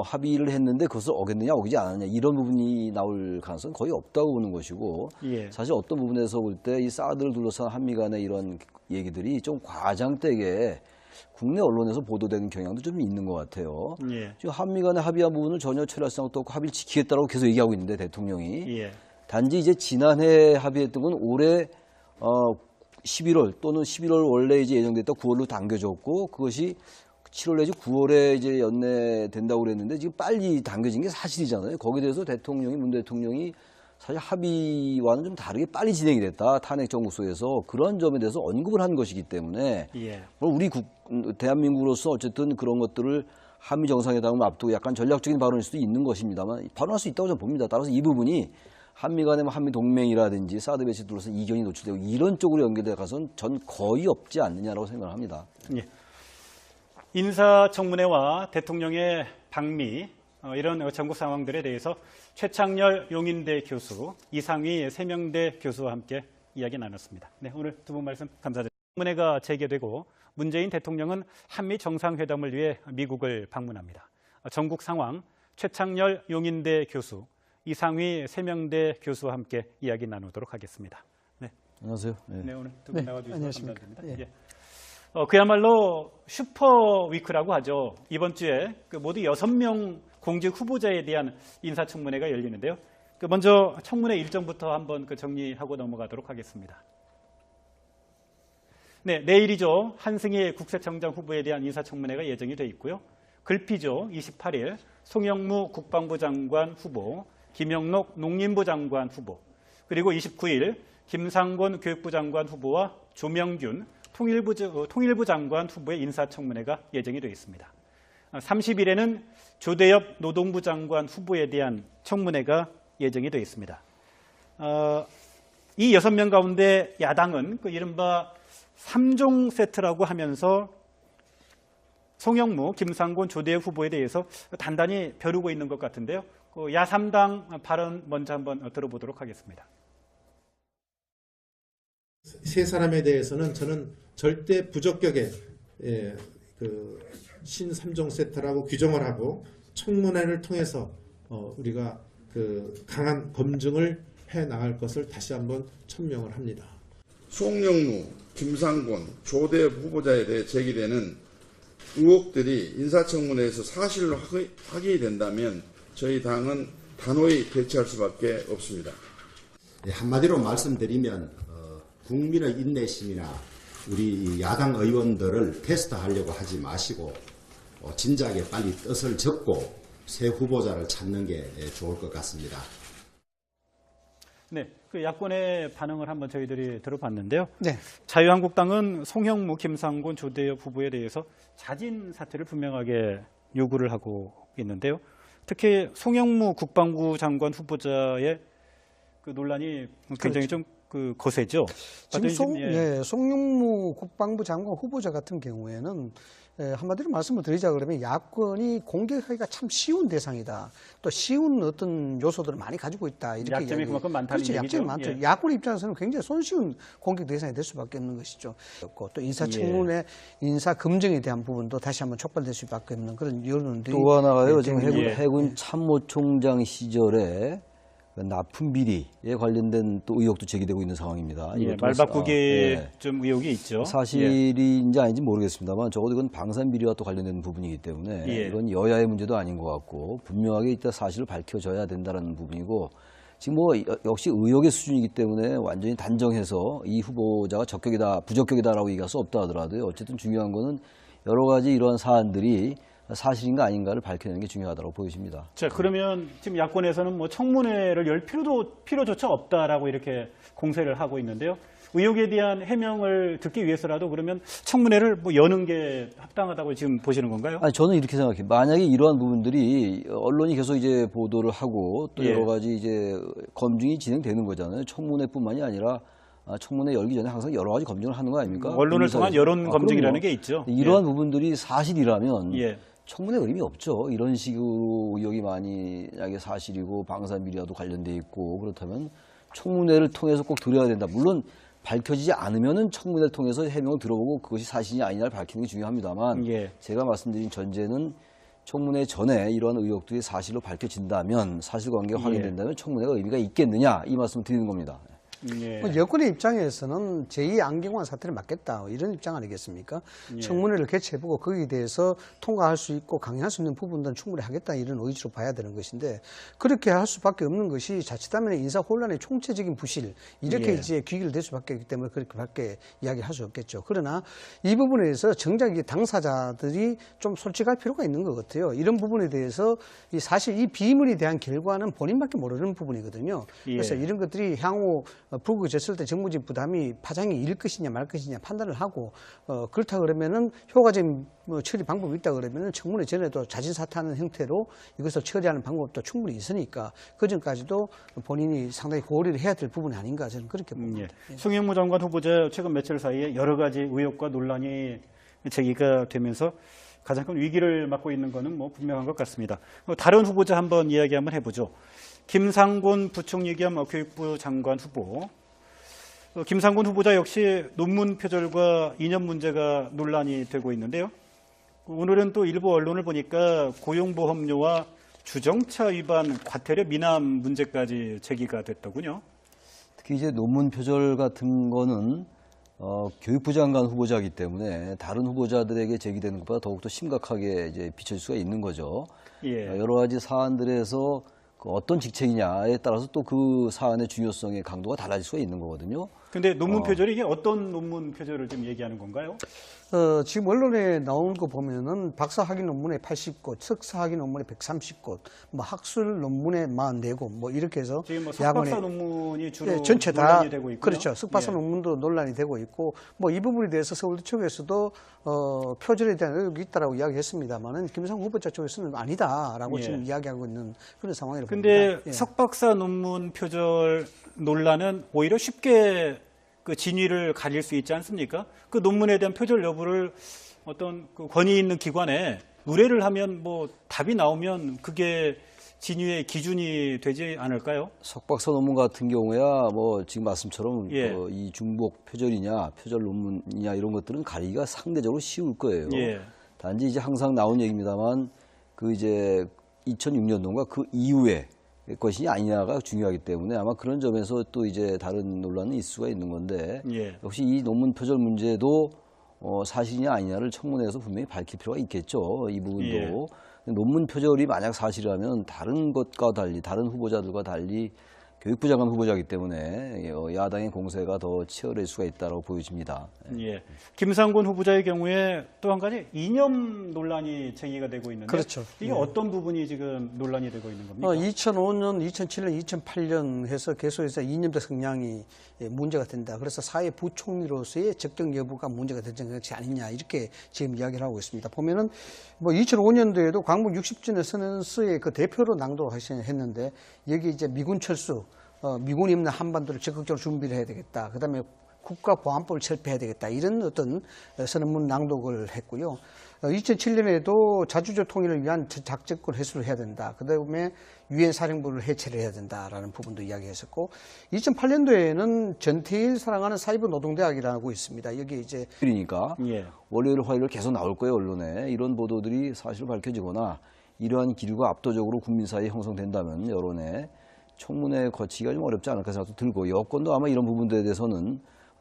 S2: 합의를 했는데 그것을 어겼느냐 어기지 않았느냐 이런 부분이 나올 가능성은 거의 없다고 보는 것이고 사실 어떤 부분에서 볼 때 이 사드를 둘러싼 한미 간의 이런 얘기들이 좀 과장되게 국내 언론에서 보도되는 경향도 좀 있는 것 같아요. 지금 한미 간의 합의한 부분을 전혀 철회할 생각도 없고 합의를 지키겠다고 계속 얘기하고 있는데 대통령이 단지 이제 지난해 합의했던 건 올해 11월 또는 11월 원래 이제 예정됐다 9월로 당겨졌고 그것이 7월 내지 9월에 이제 연내된다고 그랬는데 지금 빨리 당겨진 게 사실이잖아요. 거기에 대해서 문 대통령이 사실 합의와는 좀 다르게 빨리 진행이 됐다. 탄핵 정국소에서 그런 점에 대해서 언급을 한 것이기 때문에
S1: 예.
S2: 우리 대한민국으로서 어쨌든 그런 것들을 한미 정상회담을 앞두고 약간 전략적인 발언일 수도 있는 것입니다만 발언할 수 있다고 저는 봅니다. 따라서 이 부분이 한미 간의 한미 동맹이라든지 사드 배치 둘러서 이견이 노출되고 이런 쪽으로 연결돼 가서는 전 거의 없지 않느냐라고 생각을 합니다.
S1: 예. 인사청문회와 대통령의 방미 이런 전국 상황들에 대해서 최창렬 용인대 교수, 이상휘 세명대 교수와 함께 이야기 나눴습니다. 네, 오늘 두 분 말씀 감사드립니다. 청문회가 재개되고 문재인 대통령은 한미 정상회담을 위해 미국을 방문합니다. 전국 상황 최창렬 용인대 교수, 이상휘 세명대 교수와 함께 이야기 나누도록 하겠습니다. 네,
S2: 안녕하세요. 네.
S1: 네 오늘 두 분
S3: 네,
S1: 나와주셔서
S3: 안녕하십니까.
S1: 감사드립니다.
S3: 예.
S1: 예. 그야말로 슈퍼위크라고 하죠. 이번 주에 모두 6명 공직 후보자에 대한 인사청문회가 열리는데요. 먼저 청문회 일정부터 한번 정리하고 넘어가도록 하겠습니다. 네, 내일이죠. 한승희 국세청장 후보에 대한 인사청문회가 예정이 돼 있고요. 글피죠. 28일 송영무 국방부 장관 후보, 김영록 농림부 장관 후보, 그리고 29일 김상곤 교육부 장관 후보와 조명균 통일부 장관 후보의 인사청문회가 예정이 되어 있습니다. 30일에는 조대엽 노동부 장관 후보에 대한 청문회가 예정이 되어 있습니다. 이 6명 가운데 야당은 이른바 3종 세트라고 하면서 송영무, 김상곤, 조대엽 후보에 대해서 단단히 벼르고 있는 것 같은데요. 야3당 발언 먼저 한번 들어보도록 하겠습니다.
S4: 세 사람에 대해서는 저는 절대 부적격의 신삼종 세트라고 규정을 하고 청문회를 통해서 우리가 강한 검증을 해 나갈 것을 다시 한번 천명을 합니다.
S5: 송영무, 김상곤, 조대엽 후보자에 대해 제기되는 의혹들이 인사청문회에서 사실로 확인된다면 저희 당은 단호히 대처할 수밖에 없습니다.
S6: 한마디로 말씀드리면 국민의 인내심이나 우리 야당 의원들을 테스트하려고 하지 마시고 진작에 빨리 뜻을 접고 새 후보자를 찾는 게 좋을 것 같습니다.
S1: 네, 야권의 반응을 한번 저희들이 들어봤는데요.
S3: 네.
S1: 자유한국당은 송영무, 김상곤, 조대엽 후보에 대해서 자진 사퇴를 분명하게 요구를 하고 있는데요. 특히 송영무 국방부 장관 후보자의 논란이 굉장히 좀 거세죠.
S3: 지금
S1: 예.
S3: 송영무 국방부 장관 후보자 같은 경우에는 한마디로 말씀을 드리자 그러면 야권이 공격하기가 참 쉬운 대상이다. 또 쉬운 어떤 요소들을 많이 가지고 있다. 이렇게
S1: 약점이 그만큼 많다는
S3: 그렇죠.
S1: 얘기죠.
S3: 약점이 많죠.
S1: 예.
S3: 야권 입장에서는 굉장히 손쉬운 공격 대상이 될 수밖에 없는 것이죠. 또 인사청문회, 인사 검증에 대한 부분도 다시 한번 촉발될 수밖에 없는 그런 여론들이
S2: 또 하나가요. 지금
S3: 때문에
S2: 해군 참모총장 시절에 납품 비리에 관련된 또 의혹도 제기되고 있는 상황입니다.
S1: 예,
S2: 이것도
S1: 말바꾸기
S2: 예.
S1: 좀 의혹이 있죠.
S2: 사실인지 아닌지 모르겠습니다만 적어도 이건 방산 비리와 또 관련된 부분이기 때문에
S1: 예.
S2: 이건 여야의 문제도 아닌 것 같고 분명하게 이따 사실을 밝혀져야 된다는 부분이고 지금 뭐 역시 의혹의 수준이기 때문에 완전히 단정해서 이 후보자가 적격이다, 부적격이다라고 얘기할 수 없다 하더라도요. 어쨌든 중요한 거는 여러 가지 이러한 사안들이 사실인가 아닌가를 밝혀내는 게 중요하다고 보여집니다.
S1: 자, 그러면 지금 야권에서는 청문회를 열 필요조차 없다라고 이렇게 공세를 하고 있는데요. 의혹에 대한 해명을 듣기 위해서라도 그러면 청문회를 여는 게 합당하다고 지금 보시는 건가요?
S2: 아니, 저는 이렇게 생각해요. 만약에 이러한 부분들이 언론이 계속 이제 보도를 하고 또
S1: 예.
S2: 여러 가지 이제 검증이 진행되는 거잖아요. 청문회뿐만이 아니라 청문회 열기 전에 항상 여러 가지 검증을 하는 거 아닙니까?
S1: 언론을 통한 여론 검증이라는
S2: 그럼요.
S1: 게 있죠.
S2: 이러한 부분들이 사실이라면
S1: 예.
S2: 청문회 의미 없죠. 이런 식으로 의혹이 만약에 사실이고 방산 비리와도 관련돼 있고 그렇다면 청문회를 통해서 꼭 들어야 된다. 물론 밝혀지지 않으면은 청문회를 통해서 해명을 들어보고 그것이 사실이 아니냐를 밝히는 게 중요합니다만
S1: 예.
S2: 제가 말씀드린 전제는 청문회 전에 이러한 의혹들이 사실로 밝혀진다면 사실관계가 확인된다면 청문회가 의미가 있겠느냐 이 말씀을 드리는 겁니다.
S1: 예.
S3: 뭐 여권의 입장에서는 제2 안경환 사태를 막겠다 이런 입장 아니겠습니까?
S1: 예.
S3: 청문회를 개최해보고 거기에 대해서 통과할 수 있고 강행할 수 있는 부분들은 충분히 하겠다 이런 의지로 봐야 되는 것인데 그렇게 할 수밖에 없는 것이 자칫하면 인사 혼란의 총체적인 부실 이렇게
S1: 예.
S3: 이제 귀결 될 수밖에 없기 때문에 그렇게밖에 이야기할 수 없겠죠. 그러나 이 부분에서 정작 이 당사자들이 좀 솔직할 필요가 있는 것 같아요. 이런 부분에 대해서 사실 이 비밀에 대한 결과는 본인밖에 모르는 부분이거든요.
S1: 예.
S3: 그래서 이런 것들이 향후 불거졌을 때 정부적 부담이 파장이 일 것이냐 말 것이냐 판단을 하고 그렇다 그러면은 효과적인 처리 방법이 있다 그러면은 청문회 전에도 자진 사퇴하는 형태로 이것을 처리하는 방법도 충분히 있으니까 그 전까지도 본인이 상당히 고려를 해야 될 부분이 아닌가 저는 그렇게 봅니다.
S1: 예. 송영무 장관 후보자 최근 며칠 사이에 여러 가지 의혹과 논란이 제기가 되면서 가장 큰 위기를 맞고 있는 것은 뭐 분명한 것 같습니다. 다른 후보자 한번 이야기 한번 해보죠. 김상곤 부총리 겸 교육부 장관 후보. 김상곤 후보자 역시 논문 표절과 이념 문제가 논란이 되고 있는데요. 오늘은 또 일부 언론을 보니까 고용보험료와 주정차 위반 과태료 미납 문제까지 제기가 됐더군요.
S2: 특히 이제 논문 표절 같은 거는 교육부 장관 후보자이기 때문에 다른 후보자들에게 제기되는 것보다 더욱더 심각하게 이제 비춰질 수가 있는 거죠.
S1: 예.
S2: 여러 가지 사안들에서 그 어떤 직책이냐에 따라서 또 그 사안의 중요성의 강도가 달라질 수가 있는 거거든요.
S1: 근데 논문 표절이 이게 어떤 논문 표절을 좀 얘기하는 건가요?
S3: 지금 언론에 나온 거 보면은 박사 학위 논문에 80곳, 석사 학위 논문에 130곳, 뭐 학술 논문에 44곳, 뭐 이렇게 해서
S1: 지금 뭐 석박사 논문이 주로
S3: 예, 전체 다
S1: 논란이 되고 있고요.
S3: 그렇죠. 석박사
S1: 예.
S3: 논문도 논란이 되고 있고 뭐 이 부분에 대해서 서울대 쪽에서도 표절에 대한 의혹이 있다라고 이야기했습니다만은 김상곤 후보자 쪽에서는 아니다라고
S1: 예.
S3: 지금 이야기하고 있는 그런 상황이라고
S1: 근데
S3: 봅니다. 예.
S1: 석박사 논문 표절 논란은 오히려 쉽게 그 진위를 가릴 수 있지 않습니까? 그 논문에 대한 표절 여부를 어떤 그 권위 있는 기관에 의뢰를 하면 뭐 답이 나오면 그게 진위의 기준이 되지 않을까요?
S2: 석박사 논문 같은 경우야 뭐 지금 말씀처럼
S1: 예.
S2: 이 중복 표절이냐 표절 논문이냐 이런 것들은 가리기가 상대적으로 쉬울 거예요.
S1: 예.
S2: 단지 이제 항상 나온 얘기입니다만 그 이제 2006년도인가 그 이후에 것이 아니냐가 중요하기 때문에 아마 그런 점에서 또 이제 다른 논란이 있을 수가 있는 건데
S1: 예.
S2: 역시 이 논문 표절 문제도 사실이냐 아니냐를 청문회에서 분명히 밝힐 필요가 있겠죠. 이 부분도.
S1: 예.
S2: 논문 표절이 만약 사실이라면 다른 것과 달리 다른 후보자들과 달리 교육부 장관 후보자이기 때문에 야당의 공세가 더 치열할 수가 있다고 보여집니다.
S1: 예. 김상곤 후보자의 경우에 또 한 가지 이념 논란이 제기가 되고 있는데
S3: 그렇죠.
S1: 이게
S3: 예.
S1: 어떤 부분이 지금 논란이 되고 있는 겁니까?
S3: 2005년, 2007년, 2008년 해서 계속해서 이념적 성향이 문제가 된다. 그래서 사회 부총리로서의 적격 여부가 문제가 되는 것이 아니냐 이렇게 지금 이야기를 하고 있습니다. 보면은 뭐 2005년도에도 광복 60주년 선언서의 그 대표로 낭독했는데 여기 이제 미군 철수, 미군이 없는 한반도를 적극적으로 준비를 해야 되겠다. 그다음에 국가보안법을 철폐해야 되겠다. 이런 어떤 선언문 낭독을 했고요. 2007년에도 자주적 통일을 위한 작전권 회수를 해야 된다. 그다음에 유엔 사령부를 해체를 해야 된다라는 부분도 이야기했었고 2008년도에는 전태일 사랑하는 사이버 노동대학이라고 있습니다. 여기 이제
S2: 그러니까
S1: 예.
S2: 월요일, 화요일 계속 나올 거예요, 언론에. 이런 보도들이 사실로 밝혀지거나 이러한 기류가 압도적으로 국민 사이에 형성된다면 여론에 청문회 거치기가 좀 어렵지 않을까 생각도 들고 여권도 아마 이런 부분들에 대해서는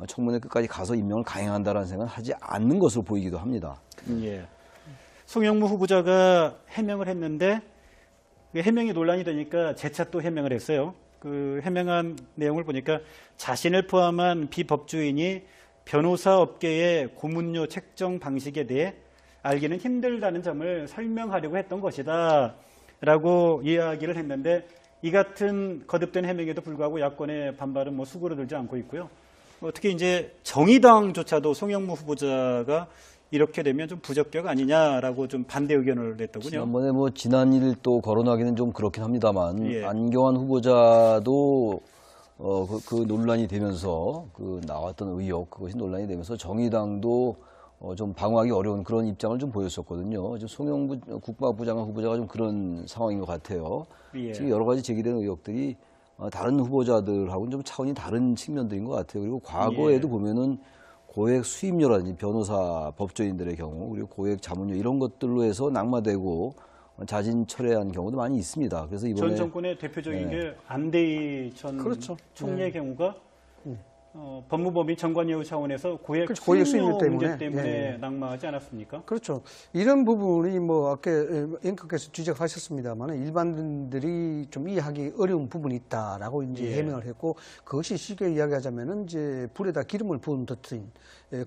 S2: 청문회 끝까지 가서 임명을 강행한다라는 생각은 하지 않는 것으로 보이기도 합니다.
S1: 예. 송영무 후보자가 해명을 했는데 그 해명이 논란이 되니까 재차 또 해명을 했어요. 그 해명한 내용을 보니까 자신을 포함한 비법조인이 변호사 업계의 고문료 책정 방식에 대해 알기는 힘들다는 점을 설명하려고 했던 것이다 라고 이야기를 했는데 이 같은 거듭된 해명에도 불구하고 야권의 반발은 뭐 수그러들지 않고 있고요. 특히 이제 정의당조차도 송영무 후보자가 이렇게 되면 좀 부적격 아니냐라고 좀 반대 의견을 냈더군요.
S2: 지난번에 뭐 지난 일 또 거론하기는 좀 그렇긴 합니다만
S1: 예.
S2: 안경환 후보자도 그 논란이 되면서 그 나왔던 의혹 그것이 논란이 되면서 정의당도 좀 방어하기 어려운 그런 입장을 좀 보였었거든요. 송영무 국방부 장관 후보자가 좀 그런 상황인 것 같아요.
S1: 예.
S2: 지금 여러 가지 제기된 의혹들이 다른 후보자들하고는 좀 차원이 다른 측면들인 것 같아요. 그리고 과거에도
S1: 예.
S2: 보면은 고액 수임료라든지 변호사, 법조인들의 경우 그리고 고액 자문료 이런 것들로 해서 낙마되고 자진 철회한 경우도 많이 있습니다. 그래서 이번에
S1: 전 정권의 대표적인 게 안대희 전
S3: 그렇죠.
S1: 총리의 경우가 법무법인 정관예우 차원에서 고액
S3: 그렇죠. 고액
S1: 수임료
S3: 수임료 때문에.
S1: 문제 때문에
S3: 예.
S1: 낙마하지 않았습니까?
S3: 그렇죠. 이런 부분이 뭐 아까 앵커께서 지적하셨습니다만 일반인들이 좀 이해하기 어려운 부분이 있다라고 이제
S1: 예.
S3: 해명을 했고 그것이 쉽게 이야기하자면은 이제 불에다 기름을 부은 듯한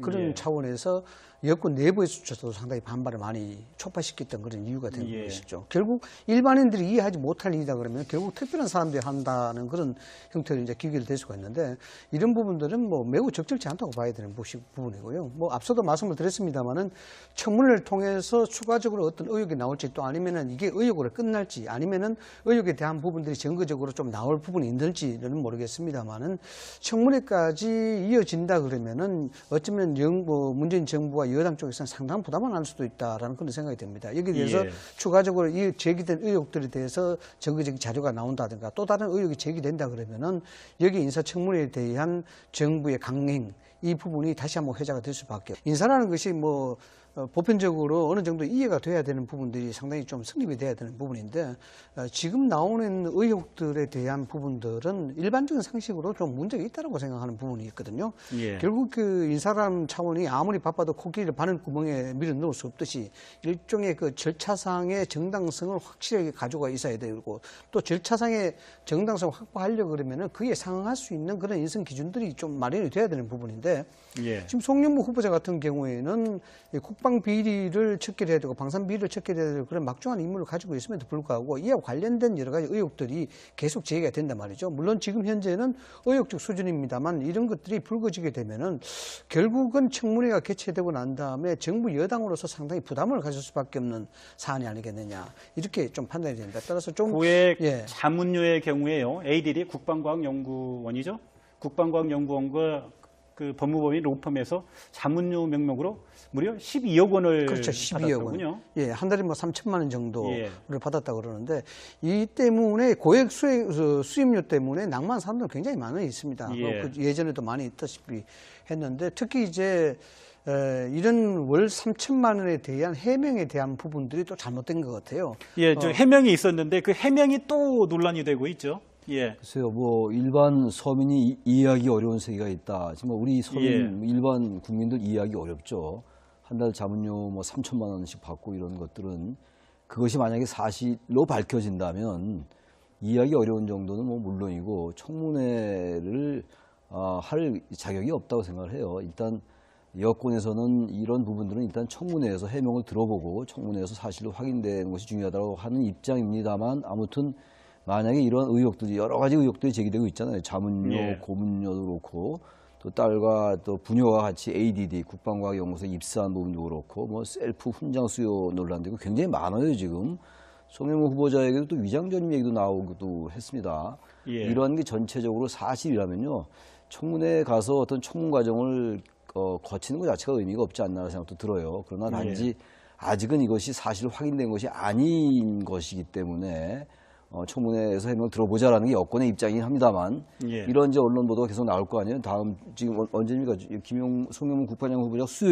S3: 그런
S1: 예.
S3: 차원에서 여권 내부에서도 상당히 반발을 많이 촉발시켰던 그런 이유가 되는
S1: 예.
S3: 것이죠. 결국 일반인들이 이해하지 못할 일이다 그러면 결국 특별한 사람들이 한다는 그런 형태로 이제 기결될 수가 있는데 이런 부분들은 뭐 매우 적절치 않다고 봐야 되는 부분이고요. 뭐 앞서도 말씀을 드렸습니다만은 청문회를 통해서 추가적으로 어떤 의혹이 나올지 또 아니면은 이게 의혹으로 끝날지 아니면은 의혹에 대한 부분들이 증거적으로 좀 나올 부분이 있는지는 모르겠습니다만은 청문회까지 이어진다 그러면은 어쩌면 문재인 정부와 여당 쪽에서는 상당한 부담을 할 수도 있다라는 그런 생각이 듭니다. 여기에 대해서
S1: 예.
S3: 추가적으로 이 제기된 의혹들에 대해서 증거적인 자료가 나온다든가 또 다른 의혹이 제기된다 그러면은 여기 인사청문회에 대한 정부의 강행 이 부분이 다시 한번 회자가 될 수밖에. 인사라는 것이 뭐 보편적으로 어느 정도 이해가 돼야 되는 부분들이 상당히 좀 성립이 돼야 되는 부분인데 지금 나오는 의혹들에 대한 부분들은 일반적인 상식으로 좀 문제가 있다고 생각하는 부분이 있거든요.
S1: 예.
S3: 결국 그 인사람 차원이 아무리 바빠도 코끼리를 바늘구멍에 밀어 넣을 수 없듯이 일종의 그 절차상의 정당성을 확실하게 가지고 있어야 되고 또 절차상의 정당성을 확보하려고 그러면은 그에 상응할 수 있는 그런 인성 기준들이 좀 마련이 돼야 되는 부분인데
S1: 예.
S3: 지금 송영무 후보자 같은 경우에는 국방 비리를 척결해야 되고 방산 비리를 척결해야 되고 그런 막중한 임무를 가지고 있음에도 불구하고 이와 관련된 여러 가지 의혹들이 계속 제기가 된단 말이죠. 물론 지금 현재는 의혹적 수준입니다만 이런 것들이 불거지게 되면은 결국은 청문회가 개최되고 난 다음에 정부 여당으로서 상당히 부담을 가질 수밖에 없는 사안이 아니겠느냐 이렇게 좀 판단이 됩니다. 따라서 좀
S1: 고액
S3: 예.
S1: 자문료의 경우에요. ADD 국방과학연구원이죠. 국방과학연구원과 그 법무법인 로펌에서 자문료 명목으로 무려 12억 원을
S3: 그렇죠. 12억 원.
S1: 받았더군요.
S3: 예, 한 달에 뭐 3천만 원 정도를
S1: 예.
S3: 받았다고 그러는데 이 때문에 고액 수임료 때문에 낭만한 사람들 굉장히 많이 있습니다.
S1: 예.
S3: 그 예전에도 많이 있다시피 했는데 특히 이제 이런 월 3천만 원에 대한 해명에 대한 부분들이 또 잘못된 것 같아요.
S1: 예, 저 해명이 있었는데 그 해명이 또 논란이 되고 있죠. 예.
S2: 글쎄요, 뭐 일반 서민이 이해하기 어려운 세계가 있다. 지금 우리 서민
S1: 예.
S2: 일반 국민들 이해하기 어렵죠. 한 달 자문료 뭐 3천만 원씩 받고 이런 것들은 그것이 만약에 사실로 밝혀진다면 이해하기 어려운 정도는 뭐 물론이고 청문회를 할 자격이 없다고 생각을 해요. 일단 여권에서는 이런 부분들은 일단 청문회에서 해명을 들어보고 청문회에서 사실로 확인되는 것이 중요하다고 하는 입장입니다만 아무튼 만약에 이런 의혹들이 여러 가지 의혹들이 제기되고 있잖아요. 자문료,
S1: 예.
S2: 고문료도 그렇고 또 딸과 또 부녀와 같이 ADD 국방과학연구소에 입사한 부분도 그렇고 뭐 셀프 훈장 수요 논란도 굉장히 많아요 지금. 송영무 후보자에게도 또 위장전입 얘기도 나오기도 했습니다.
S1: 예.
S2: 이러한 게 전체적으로 사실이라면요. 청문회에 가서 어떤 청문 과정을 거치는 것 자체가 의미가 없지 않나 생각도 들어요. 그러나 단지 아직은 이것이 사실 확인된 것이 아닌 것이기 때문에 청문회에서 해명을 들어보자라는 게 여권의 입장이긴 합니다만
S1: 예.
S2: 이런 이제 언론 보도가 계속 나올 거 아니에요. 다음 지금 언제입니까? 송영무 국방장 후보자 수요